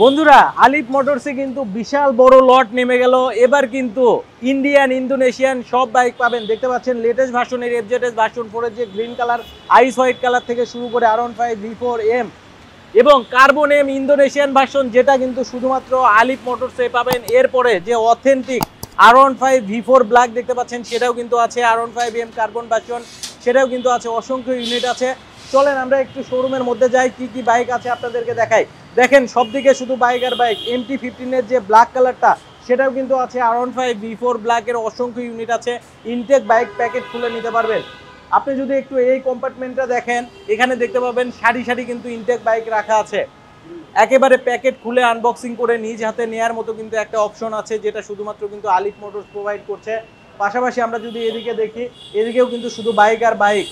বন্ধুরা আলিফ মোটরসে কিন্তু বিশাল বড় লট নেমে গেল। এবার কিন্তু ইন্ডিয়ান ইন্দোনেশিয়ান সব বাইক পাবেন। দেখতে পাচ্ছেন লেটেস্ট ভার্সনের এফজেডএস ভার্সন 4 এর যে গ্রিন কালার, আইস হোয়াইট কালার থেকে শুরু করে R15 V4M এবং কার্বন এম ইন্দোনেশিয়ান ভার্সন, যেটা কিন্তু শুধুমাত্র আলিফ মোটরসে পাবেন। এরপরে যে অথেন্টিক R15 V4 ব্ল্যাক দেখতে পাচ্ছেন, সেটাও কিন্তু আছে। R15M কার্বন ভার্সন, সেটাও কিন্তু আছে। অসংখ্য ইউনিট আছে। চলেন আমরা একটু শোরুমের মধ্যে যাই, কি কি বাইক আছে আপনাদেরকে দেখাই। দেখেন সবদিকে শুধু বাইক আর বাইক। MT-15 এর যে ব্ল্যাক কালারটা, সেটাও কিন্তু আছে। R15 V4 ব্ল্যাকের অসংখ্য ইউনিট আছে। ইনটেক বাইক প্যাকেট খুলে নিতে পারবেন। আপনি যদি একটু এই কম্পার্টমেন্টটা দেখেন, এখানে দেখতে পাবেন সারি সারি কিন্তু ইনটেক বাইক রাখা আছে। একেবারে প্যাকেট খুলে আনবক্সিং করে নিজ হাতে নেয়ার মতো কিন্তু একটা অপশন আছে, যেটা শুধুমাত্র কিন্তু আলিফ মোটরস প্রোভাইড করছে। পাশাপাশি আমরা যদি এদিকে দেখি, এদিকেও কিন্তু শুধু বাইক আর বাইক।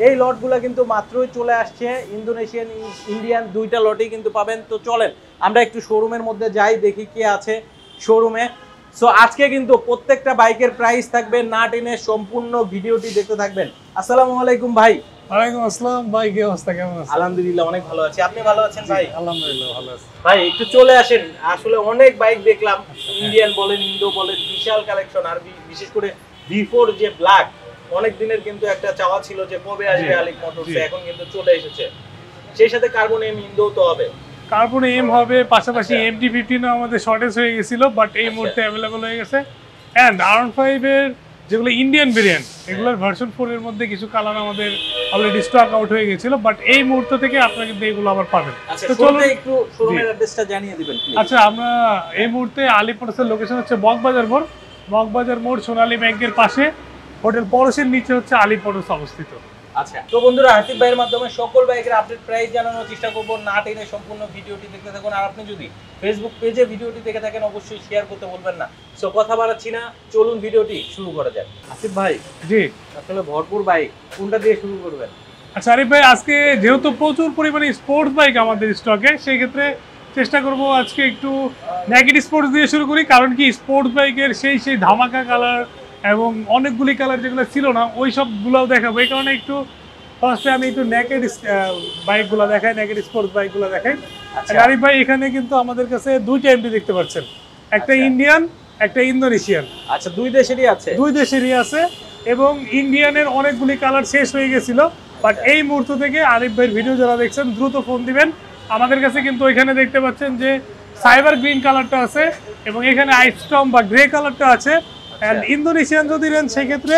এই লটগুলো কিন্তু মাত্রই চলে আসছে। ইন্দোনেশিয়ান ইন্ডিয়ান দুইটা লটেই কিন্তু পাবেন। তো চলেন আমরা একটু শোরুমের মধ্যে যাই, দেখি কে আছে শোরুমে। সো আজকে কিন্তু প্রত্যেকটা বাইকের প্রাইস থাকবে, না টেনে সম্পূর্ণ ভিডিওটি দেখতে থাকবেন। আসসালামু আলাইকুম ভাই। ওয়ালাইকুম আসসালাম ভাই, কি অবস্থা, কেমন আছেন? আলহামদুলিল্লাহ অনেক ভালো আছি, আপনি ভালো আছেন ভাই? আলহামদুলিল্লাহ ভালো আছি ভাই। একটু চলে আসেন, আসলে অনেক বাইক দেখলাম, ইন্ডিয়ান বলেন ইন্দো বলেন, বিশাল কালেকশন। আর বিশেষ করে V4 যে ব্ল্যাক, অনেক দিনের কিন্তু একটা চাওয়া ছিল যে কবে আসবে আলিফ মোটরসে, এখন কিন্তু চলে এসেছে। সেই সাথে কার্বন এম ইন্দো তো হবে, কার্বন এম হবে, পাশাপাশি MT-15 আমাদের শর্টেজ হয়ে গেছিল, বাট এই মুহূর্তে অ্যাভেলেবল হয়ে গেছে। এন্ড R15 এর যেগুলো ইন্ডিয়ান ভেরিয়েন্ট, এগুলোর ভার্সন 4 এর মধ্যে কিছু কালার আমাদের অলরেডি স্টক আউট হয়ে গেছিল, বাট এই মুহূর্ত থেকে আপনারা কিন্তু এগুলো আবার পাবেন। তো চলুন একটু শোরুমের অ্যাড্রেসটা জানিয়ে দিবেন প্লিজ। আচ্ছা, আমরা এই মুহূর্তে আলিফ মোটরসের লোকেশন হচ্ছে মগবাজার মোড়, সোনালী ব্যাংকের পাশে, হোটেল পরশের নিচে হচ্ছে আলিফ মোটরস অবস্থিত। আচ্ছা, তো বন্ধুরা হাসিফ ভাইয়ের মাধ্যমে সকল বাইকের আপডেট প্রাইস জানানোর চেষ্টা করব, না টেনে সম্পূর্ণ ভিডিওটি দেখতে থাকুন। আর আপনি যদি ফেসবুক পেজে ভিডিওটি দেখে থাকেন, অবশ্যই শেয়ার করতে বলবেন না। সো কথা বাড়াচ্ছি না, চলুন ভিডিওটি শুরু করা যাক। হাসিফ ভাই, জি আসলে ভরপুর বাইক, কোনটা দিয়ে শুরু করবেন? আচ্ছা আরিফ ভাই, আজকে যেহেতু প্রচুর পরিমাণে স্পোর্টস বাইক আমাদের স্টকে, সেই ক্ষেত্রে চেষ্টা করব আজকে একটু নেকেড স্পোর্টস দিয়ে শুরু করি। কারণ কি, স্পোর্টস বাইকের সেই ধামাকা কালার এবং অনেকগুলি কালার যেগুলো ছিল না, ওই সবগুলোও দেখাবো। এই কারণে একটু ফার্স্টে আমি একটু নেকেড বাইকগুলো দেখাই, নেকেড স্পোর্টস বাইকগুলো দেখাই। আরিফ ভাই, এখানে কিন্তু আমাদের কাছে দুইটা এমটি দেখতে পাচ্ছেন, একটা ইন্ডিয়ান, একটা ইন্দোনেশিয়ান। আচ্ছা, দুই দেশেরই আছে এবং ইন্ডিয়ানের অনেকগুলি কালার শেষ হয়ে গেছিল, বাট এই মুহূর্ত থেকে আরিফ ভাইয়ের ভিডিও যারা দেখছেন দ্রুত ফোন দিবেন। আমাদের কাছে কিন্তু এখানে দেখতে পাচ্ছেন যে সাইবার গ্রিন কালারটা আছে এবং এখানে আইসস্টর্ম বা গ্রে কালারটা আছে। অ্যান্ড ইন্দোনেশিয়ান যদি নেন সেক্ষেত্রে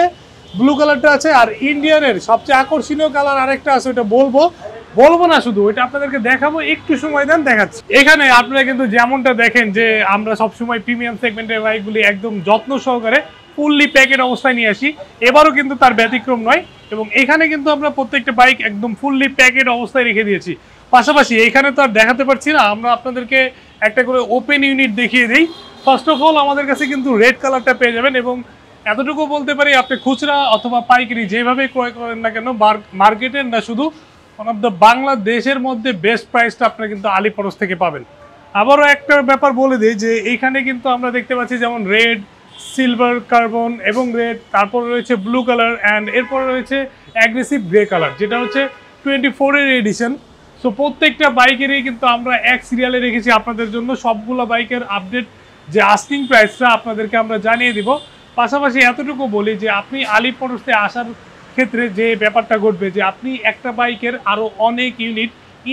ব্লু কালারটা আছে। আর ইন্ডিয়ানের সবচেয়ে আকর্ষণীয় কালার আরেকটা আছে, ওটা বলবো না, শুধু ওইটা আপনাদেরকে দেখাবো, একটু সময় দেন, দেখাচ্ছি। এখানে আপনারা কিন্তু যেমনটা দেখেন যে আমরা সবসময় প্রিমিয়াম সেগমেন্টের বাইকগুলি একদম যত্ন সহকারে ফুললি প্যাকেট অবস্থায় নিয়ে আসি, এবারও কিন্তু তার ব্যতিক্রম নয়। এবং এখানে কিন্তু আমরা প্রত্যেকটা বাইক একদম ফুললি প্যাকেট অবস্থায় রেখে দিয়েছি। পাশাপাশি এখানে তো আর দেখাতে পারছি না, আমরা আপনাদেরকে একটা করে ওপেন ইউনিট দেখিয়ে দিই। ফার্স্ট অফ অল আমাদের কাছে কিন্তু রেড কালারটা পেয়ে যাবেন, এবং এতটুকু বলতে পারি, আপনি খুচরা অথবা পাইকারি যেভাবে ক্রয় করেন না কেন, মার্কেটের না শুধু, ওয়ান অফ দ্য বাংলাদেশের মধ্যে বেস্ট প্রাইসটা আপনারা কিন্তু আলিফ মোটরস থেকে পাবেন। আবারও একটা ব্যাপার বলে দিই যে এইখানে কিন্তু আমরা দেখতে পাচ্ছি যেমন রেড, সিলভার, কার্বন এবং রেড, তারপর রয়েছে ব্লু কালার, অ্যান্ড এরপর রয়েছে অ্যাগ্রেসিভ গ্রে কালার, যেটা হচ্ছে 24 এর এডিশন। সো প্রত্যেকটা বাইকেরই কিন্তু আমরা এক সিরিয়ালে রেখেছি আপনাদের জন্য। সবগুলো বাইকের আপডেট যে আস্কিং প্রাইসটা আপনাদেরকে আমরা জানিয়ে দিব। পাশাপাশি এতটুকু বলি যে আপনি আলিফ মোটরসে আসার ক্ষেত্রে যে ব্যাপারটা ঘটবে, যে আপনি একটা বাইকের আরও অনেক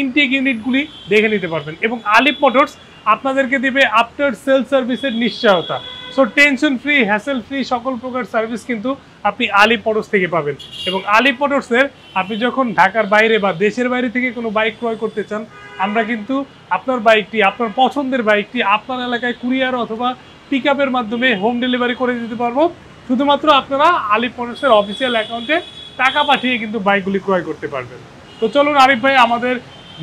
ইনটেক ইউনিটগুলি দেখে নিতে পারবেন, এবং আলিফ মোটরস আপনাদেরকে দিবে আফটার সেল সার্ভিসের নিশ্চয়তা। So tension free, hassle free সকল প্রকার সার্ভিস কিন্তু আপনি আলিফ মোটরস থেকে পাবেন। এবং আলিফ মোটরসের আপনি যখন ঢাকার বাইরে বা দেশের বাইরে থেকে কোনো বাইক ক্রয় করতে চান, আমরা কিন্তু আপনার বাইকটি, আপনার পছন্দের বাইকটি আপনার এলাকায় কুরিয়ার অথবা পিক আপের মাধ্যমে হোম ডেলিভারি করে দিতে পারবো। শুধুমাত্র আপনারা আলিফ মোটরসের অফিসিয়াল অ্যাকাউন্টে টাকা পাঠিয়ে কিন্তু বাইকগুলি ক্রয় করতে পারবেন। তো চলুন আরিফ ভাই, আমাদের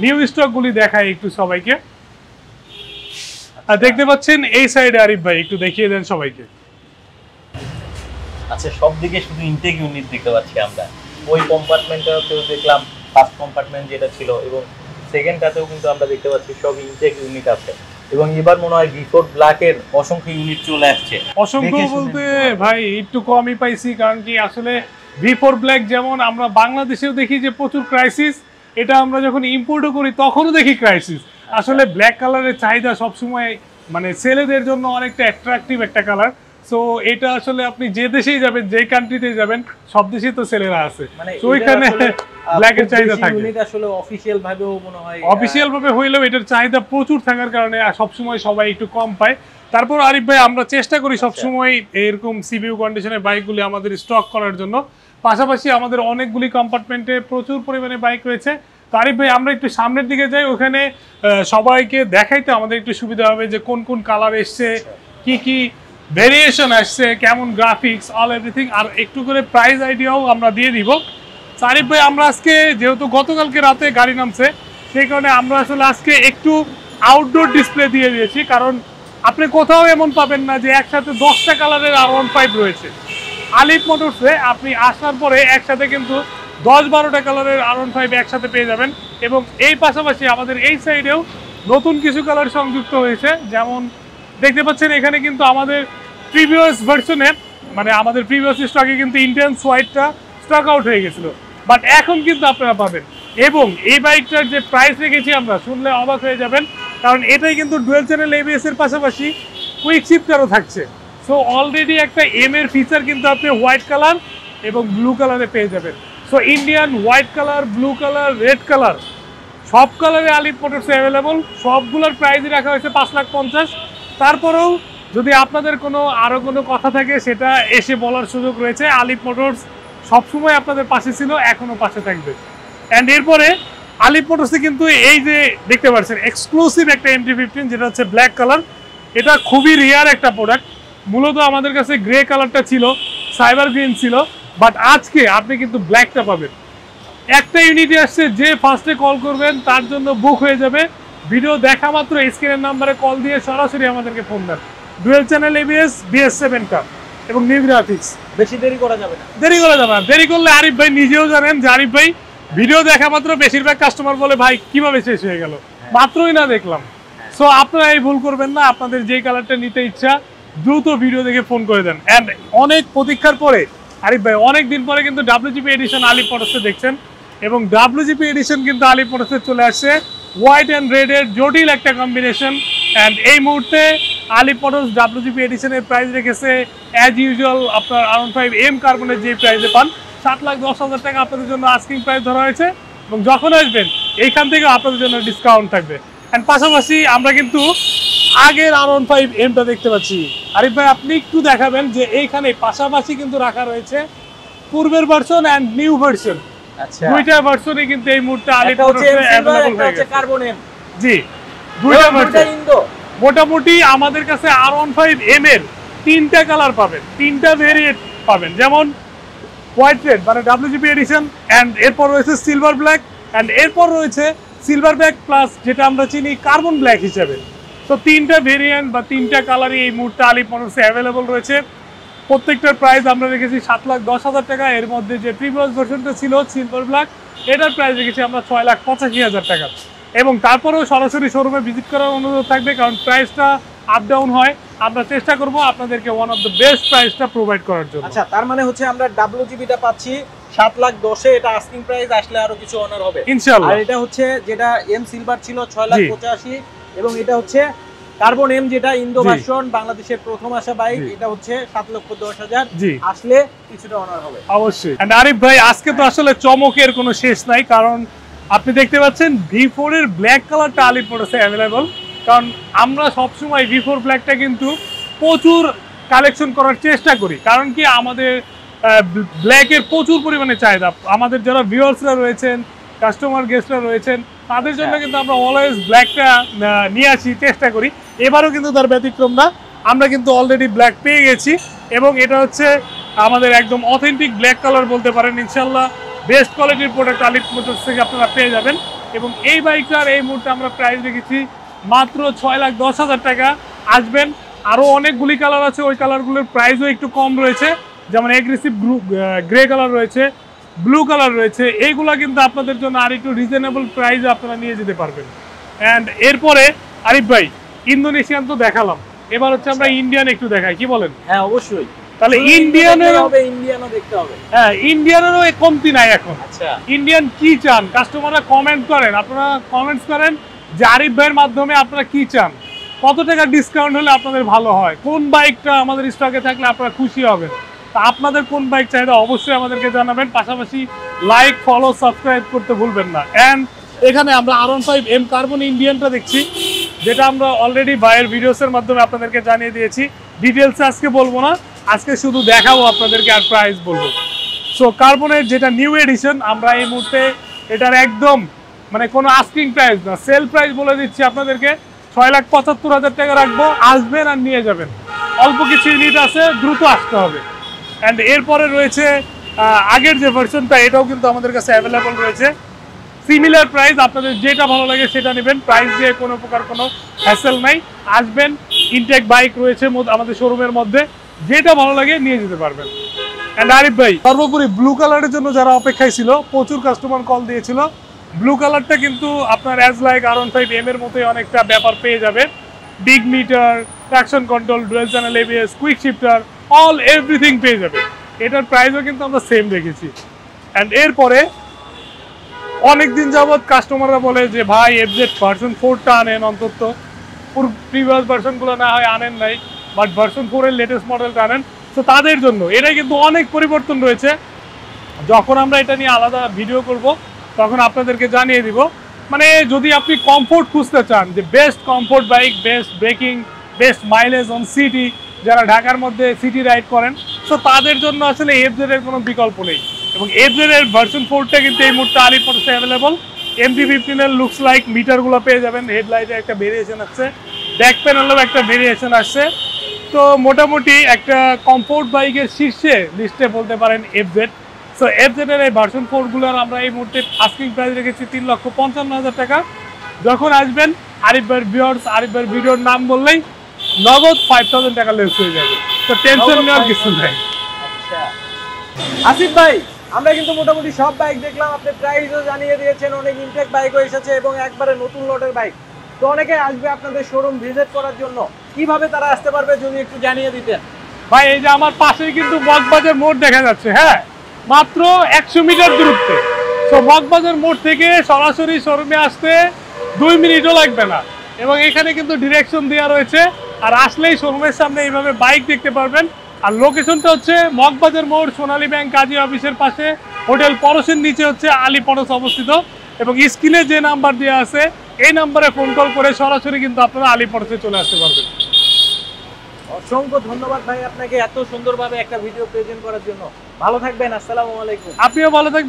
নিউ স্টকগুলি দেখায় একটু সবাইকে। আর দেখতে পাচ্ছেন এই সাইডে, আরিফ ভাই একটু দেখিয়ে দেন সবাইকে। আচ্ছা, সব দিকে শুধু ইনটেক ইউনিট দেখতে পাচ্ছি আমরা। ওই কম্পার্টমেন্টটাতেও দেখলাম, ফার্স্ট কম্পার্টমেন্ট যেটা ছিল, এবং সেকেন্ডটাতেও কিন্তু আমরা দেখতে পাচ্ছি সব ইনটেক ইউনিট আছে। এবং এবার মনে হয় V4 ব্ল্যাকের অসংখ্য ইউনিট চলে আসছে। অসংখ্য বলতে ভাই একটু কমই পাইছি, কারণ কি আসলে V4 ব্ল্যাক যেমন আমরা বাংলাদেশেও দেখি যে প্রচুর ক্রাইসিস, এটা আমরা যখন ইম্পোর্টও করি তখনও দেখি ক্রাইসিস। আসলে ব্ল্যাক কালারের চাহিদা সবসময় মানে ছেলেদের জন্য অনেকটা অ্যাট্রাকটিভ একটা কালার। সো এটা আসলে আপনি যে দেশেই যাবেন, যে কান্ট্রিতে যাবেন, সব দেশেই তো ছেলেরা আছে, তো ওইখানে ব্ল্যাকের চাহিদা থাকে। ইউনিট আসলে অফিশিয়াল ভাবেও মনে হয়, অফিশিয়াল ভাবে হইলেও এটার চাহিদা প্রচুর থাকার কারণে সবসময় সবাই একটু কম পায়। তারপর আরিফ ভাই আমরা চেষ্টা করি সবসময় এরকম সিবিইউ কন্ডিশনের বাইকগুলি আমাদের স্টক করার জন্য। পাশাপাশি আমাদের অনেকগুলি কম্পার্টমেন্টে প্রচুর পরিমাণে বাইক রয়েছে। তো আরিফ ভাই আমরা একটু সামনের দিকে যাই, ওখানে সবাইকে দেখাইতে আমাদের একটু সুবিধা হবে যে কোন কোন কালার এসছে, কি কি ভেরিয়েশন আসছে, কেমন গ্রাফিক্স, অল এভরিথিং, আর একটু করে প্রাইস আইডিয়াও আমরা দিয়ে দিব। আরিফ ভাই আমরা আজকে যেহেতু গতকালকে রাতে গাড়ি নামছে, সেই কারণে আমরা আসলে আজকে একটু আউটডোর ডিসপ্লে দিয়ে দিয়েছি, কারণ আপনি কোথাও এমন পাবেন না যে একসাথে 10টা কালারের R15 রয়েছে। আলিফ মোটরসে আপনি আসার পরে একসাথে কিন্তু 10-12টা কালারের R15 একসাথে পেয়ে যাবেন। এবং এই পাশাপাশি আমাদের এই সাইডেও নতুন কিছু কালার সংযুক্ত হয়েছে, যেমন দেখতে পাচ্ছেন এখানে কিন্তু আমাদের প্রিভিয়াস ভার্সনে মানে আমাদের প্রিভিয়াস স্টকে কিন্তু ইন্টেন্স হোয়াইটটা স্টক আউট হয়ে গেছিল, বাট এখন কিন্তু আপনারা পাবেন। এবং এই বাইকটার যে প্রাইস রেখেছি আমরা, শুনলে অবাক হয়ে যাবেন, কারণ এটাই কিন্তু ডুয়েল চ্যানেল ABS এর পাশাপাশি কুইক শিফটারও থাকছে। সো অলরেডি একটা এম এর ফিচার কিন্তু আপনি হোয়াইট কালার এবং ব্লু কালারে পেয়ে যাবেন। So Indian white colour, blue colour, red colour, সব কালারে আলিফ মোটরসে অ্যাভেলেবল। সবগুলোর প্রাইসই রাখা হয়েছে 5,50,000। তারপরেও যদি আপনাদের আরও কোনো কথা থাকে সেটা এসে বলার সুযোগ রয়েছে। আলিফ মোটরস সবসময় আপনাদের পাশে ছিল, এখনও পাশে থাকবে। অ্যান্ড এরপরে আলিফ মোটরসে কিন্তু এই যে দেখতে পাচ্ছেন এক্সক্লুসিভ একটা MT-15, যেটা হচ্ছে ব্ল্যাক কালার। এটা খুবই রিয়ার একটা প্রোডাক্ট। মূলত আমাদের কাছে গ্রে কালারটা ছিল, সাইবার গ্রিন ছিল, বাট আজকে আপনি কিন্তু ব্ল্যাকটা পাবেন। একটা ইউনিটে আসছে, যে ফার্স্টে কল করবেন তার জন্য বুক হয়ে যাবে। ভিডিও দেখা মাত্র স্ক্রিনের নাম্বারে কল দিয়ে সরাসরি আমাদেরকে ফোন দেন। ডুয়েল চ্যানেল ABS, BS7 কার এবং নিউ গ্রাফিক্স। বেশি দেরি করা যাবে না, দেরি করা যাবে না। দেরি করলে আরিফ ভাই নিজেও জানেন যে আরিফ ভাই ভিডিও দেখা মাত্র বেশিরভাগ কাস্টমার বলে ভাই কিভাবে শেষ হয়ে গেল, মাত্রই না দেখলাম। সো আপনারা এই ভুল করবেন না, আপনাদের যেই কালারটা নিতে ইচ্ছা দ্রুত ভিডিও দেখে ফোন করে দেন। অ্যান্ড অনেক প্রতীক্ষার পরে আরিফ ভাই অনেক দিন পরে কিন্তু WGP এডিশন আলিফ মোটরসে দেখছেন, এবং WGP এডিশন কিন্তু আলিফ মোটরসে চলে আসছে হোয়াইট অ্যান্ড রেডের জটিল একটা কম্বিনেশন। অ্যান্ড এই মুহূর্তে আলিফ মোটরস WGP এডিশনের প্রাইস রেখেছে অ্যাজ ইউজুয়াল আপনার R15M কার্বনের যে প্রাইসে পান 7,10,000 টাকা আপনাদের জন্য আস্কিং প্রাইস ধরা হয়েছে। এবং যখন আসবেন এইখান থেকে আপনাদের জন্য ডিসকাউন্ট থাকবে। অ্যান্ড পাশাপাশি আমরা কিন্তু আগের R15M দেখতে পাচ্ছি। আরিফ ভাই আপনি একটু দেখাবেন যে এইখানে পাশাপাশি কিন্তু রাখা রয়েছে পূর্বের ভার্সন অ্যান্ড নিউ ভার্সন। আচ্ছা, দুইটা ভার্সনই কিন্তু এই মুহূর্তে আলিফ মোটরসে अवेलेबल হয়ে গেছে। কার্বন এম, জি, দুইটা ভার্সন। ইন্দো মোটামুটি আমাদের কাছে R15M এর 3টা কালার পাবেন, 3টা ভেরিয়েন্ট পাবেন, যেমন হোয়াইট রেড মানে WGP এডিশন, অ্যান্ড এরপর রয়েছে সিলভার ব্ল্যাক, অ্যান্ড এরপর রয়েছে সিলভার ব্ল্যাক প্লাস যেটা আমরা চিনি কার্বন ব্ল্যাক হিসেবে। তো 3টা ভেরিয়েন্ট বা 3টা কালারই এই মুহূর্তে আলিফ মোটরসে অ্যাভেলেবল রয়েছে। প্রত্যেকটার প্রাইস আমরা রেখেছি 7,10,000 টাকা। এর মধ্যে যে প্রিভিয়াস ভার্সনটা ছিল সিলভার ব্ল্যাক, এটার প্রাইস রেখেছি আমরা 6,85,000 টাকা। এবং তারপরেও সরাসরি শোরুমে ভিজিট করার অনুরোধ থাকবে, কারণ প্রাইসটা আপ ডাউন হয়। আমরা চেষ্টা করব আপনাদেরকে ওয়ান অফ দ্য বেস্ট প্রাইসটা প্রোভাইড করার জন্য। আচ্ছা, তার মানে হচ্ছে আমরা WGP-টা পাচ্ছি 7,10,000, এটা আস্কিং প্রাইস, আসলে আরো কিছু অনার হবে ইনশাআল্লাহ। আর এটা হচ্ছে যেটা এম সিলভার ছিল 6,85,000, এবং এটা হচ্ছে কার্বন এম যেটা ইন্দো ভার্সন, বাংলাদেশের প্রথম আসা বাইক, এটা হচ্ছে 7,10,000। আসলে কিছুটা অনার হবে অবশ্যই। এন্ড আরিফ ভাই আজকে তো আসলে চমকের কোনো শেষ নাই, কারণ আপনি দেখতে পাচ্ছেন V4 এর ব্ল্যাক কালারটা আলিফ মোটরসে অ্যাভেলেবল। কারণ আমরা সবসময় V4 ব্ল্যাকটা কিন্তু প্রচুর কালেকশন করার চেষ্টা করি, কারণ কি আমাদের ব্ল্যাকের প্রচুর পরিমাণে চাহিদা। আমাদের যারা ভিউয়ার্সরা রয়েছেন, কাস্টমার গেস্টরা রয়েছেন, তাদের জন্য কিন্তু আমরা অলওয়েজ ব্ল্যাকটা নিয়ে আসি, চেষ্টা করি। এবারও কিন্তু তার ব্যতিক্রম না, আমরা কিন্তু অলরেডি ব্ল্যাক পেয়ে গেছি, এবং এটা হচ্ছে আমাদের একদম অথেন্টিক ব্ল্যাক কালার বলতে পারেন। ইনশাল্লাহ বেস্ট কোয়ালিটির প্রোডাক্ট আলিফ মোটরস থেকে আপনারা পেয়ে যাবেন। এবং এই বাইকটার এই মুহূর্তে আমরা প্রাইস রেখেছি মাত্র 6,10,000 টাকা। আসবেন, আরও অনেকগুলি কালার আছে, ওই কালারগুলোর প্রাইসও একটু কম রয়েছে, যেমন এগ্রেসিভ গ্রে কালার রয়েছে, ব্লু কালার রয়েছে। এইগুলা কিন্তু আপনাদের জন্য আর একটু রিজনেবল প্রাইসে আপনারা নিয়ে যেতে পারবেন। অ্যান্ড এরপরে আরিফ ভাই ইন্দোনেশিয়ান তো দেখালাম, এবার হচ্ছে আমরা ইন্ডিয়ান একটু দেখাই, কি বলেন? হ্যাঁ অবশ্যই, তাহলে ইন্ডিয়ানও দেখতে হবে। হ্যাঁ, ইন্ডিয়ানেরও কমতি নাই এখন। আচ্ছা, ইন্ডিয়ান কি চান কাস্টমাররা কমেন্ট করেন, আপনারা কমেন্টস করেন, যে আরিফ ভাইয়ের মাধ্যমে আপনারা কি চান, কত টাকা ডিসকাউন্ট হলে আপনাদের ভালো হয়, কোন বাইকটা আমাদের স্টকে থাকলে আপনারা খুশি হবেন। তা আপনাদের কোন বাইক চাহিদা অবশ্যই আমাদেরকে জানাবেন, পাশাপাশি লাইক, ফলো, সাবস্ক্রাইব করতে ভুলবেন না। অ্যান্ড এখানে আমরা R15 M কার্বন ইন্ডিয়ানটা দেখছি, যেটা আমরা অলরেডি ভাইয়ের ভিডিওসের মাধ্যমে আপনাদেরকে জানিয়ে দিয়েছি। ডিটেলসে আজকে বলবো না, আজকে শুধু দেখাবো আপনাদেরকে আর প্রাইস বলবো। সো কার্বনের যেটা নিউ এডিশন, আমরা এই মুহূর্তে এটার একদম মানে কোনো আস্কিং প্রাইস না, সেল প্রাইস বলে দিচ্ছি আপনাদেরকে, 6,75,000 টাকা রাখবো। আসবেন আর নিয়ে যাবেন, অল্প কিছু ইউনিট আছে, দ্রুত আসতে হবে। অ্যান্ড এরপরে রয়েছে আগের যে ভার্সনটা, এটাও কিন্তু আমাদের কাছে অ্যাভেলেবল রয়েছে। সিমিলার প্রাইস, আপনাদের যেটা ভালো লাগে সেটা নেবেন, প্রাইস দিয়ে কোনো প্রকার কোনো হ্যাসেল নাই। আসবেন, ইনটেক বাইক রয়েছে আমাদের শোরুমের মধ্যে, যেটা ভালো লাগে নিয়ে যেতে পারবেন। অ্যান্ড আরিফ ভাই, সর্বোপরি ব্লু কালারের জন্য যারা অপেক্ষায় ছিল, প্রচুর কাস্টমার কল দিয়েছিল। ব্লু কালারটা কিন্তু আপনার অ্যাজ লাইক R15 M এর মতোই অনেকটা ব্যাপার পেয়ে যাবে। Big meter, traction control, dual channel ABS, quick shifter, all everything পেয়ে যাবে। এটার প্রাইসও কিন্তু আমরা সেম রেখেছি। অ্যান্ড এরপরে অনেকদিন যাবৎ কাস্টমাররা বলে যে ভাই FZ ভার্সন 4টা আনেন অন্তত, প্রিভিয়াস ভার্সনগুলো না হয় আনেন নাই, বাট ভার্সন 4 এর লেটেস্ট মডেলটা আনেন। তো তাদের জন্য এটা কিন্তু অনেক পরিবর্তন রয়েছে। যখন আমরা এটা নিয়ে আলাদা ভিডিও করব তখন আপনাদেরকে জানিয়ে দিব। মানে যদি আপনি কমফোর্ট খুঁজতে চান, যে best comfort bike, best breaking, best mileage on city, যারা ঢাকার মধ্যে সিটি রাইড করেন, তো তাদের জন্য আসলে FZ এর কোনো বিকল্প নেই। এবং FZ এর ভার্সন 4টা কিন্তু এই মুহূর্তে আলিপ মোটরসে অ্যাভেলেবল। MT-15 এর লুকস লাইক মিটারগুলো পেয়ে যাবেন, হেডলাইটে একটা ভেরিয়েশন আসছে, ব্যাক প্যানেলেও একটা ভেরিয়েশন আসছে। তো মোটামুটি একটা কমফোর্ট বাইকের শীর্ষে লিস্টে বলতে পারেন FZ। সো FZ এর এই ভার্সন 4গুলোর আমরা এই মুহূর্তে আস্কিং প্রাইস রেখেছি 3,55,000 টাকা। যখন আসবেন আরিফ ভাইয়ের ভিউয়ার্স, আরিফ ভাইয়ের ভিডিওর নাম বললেই নগদ 5,000 টাকা লেস হয়ে যাবে। তো টেনশন নেওয়ার কিছু নাই। আচ্ছা আসিফ ভাই, আমরা কিন্তু মোটামুটি সব বাইক দেখলাম, আপনি প্রাইসও জানিয়ে দিয়েছেন, অনেক ইনটেক বাইকও এসেছে এবং একবারে নতুন লটের বাইক। তো অনেকে আসবে আপনাদের শোরুম ভিজিট করার জন্য, কিভাবে তারা আসতে পারবে যদি একটু জানিয়ে দিতেন। ভাই এই যে আমার পাশেই কিন্তু মগবাজার মোড় দেখা যাচ্ছে, হ্যাঁ, মাত্র 100 মিটার দূরত্বে। তো মগবাজার মোড় থেকে সরাসরি শোরুমে আসতে 2 মিনিটও লাগবে না, এবং এখানে কিন্তু ডিরেকশন দেওয়া রয়েছে। আর আসলেই শোরুমের সামনে এইভাবে বাইক দেখতে পারবেন। আর লোকেশনটা হচ্ছে মগবাজার মোড়, সোনালী ব্যাংক কাজী অফিসের পাশে, হোটেল পরশের নিচে হচ্ছে আলী পরশ অবস্থিত। এবং স্ক্রিনে যে নাম্বার দেওয়া আছে এই নাম্বারে ফোন কল করে সরাসরি কিন্তু আপনারা আলী পরশে চলে আসতে পারবেন। অসংখ্য ধন্যবাদ ভাই আপনাকে এত সুন্দরভাবে একটা ভিডিও প্রেজেন্ট করার জন্য। ভালো থাকবেন, আসসালামু আলাইকুম। আপনিও ভালো থাকবেন।